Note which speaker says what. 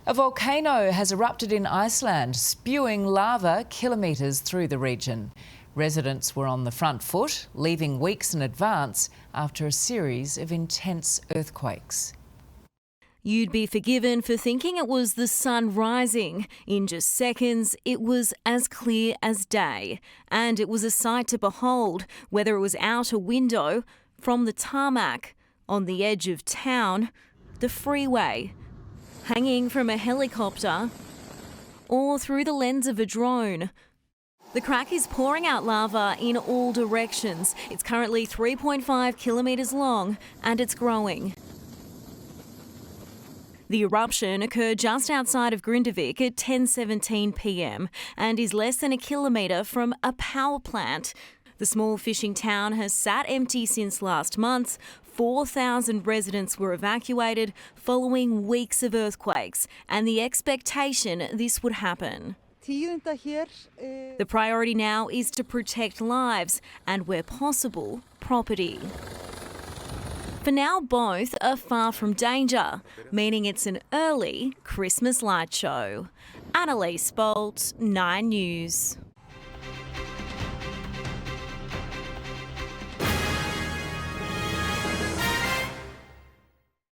Speaker 1: A volcano has erupted in Iceland, spewing lava kilometres through the region. Residents were on the front foot, leaving weeks in advance after a series of intense earthquakes.
Speaker 2: You'd be forgiven for thinking it was the sun rising. In just seconds, it was as clear as day. And it was a sight to behold, whether it was out a window, from the tarmac, on the edge of town, the freeway, hanging from a helicopter, or through the lens of a drone. The crack is pouring out lava in all directions. It's currently 3.5 kilometres long and it's growing. The eruption occurred just outside of Grindavik at 10:17 p.m. and is less than a kilometre from a power plant. The small fishing town has sat empty since last month. 4,000 residents were evacuated following weeks of earthquakes and the expectation this would happen. The priority now is to protect lives and, where possible, property. For now, both are far from danger, meaning it's an early Christmas light show. Annalise Bolt, 9 News.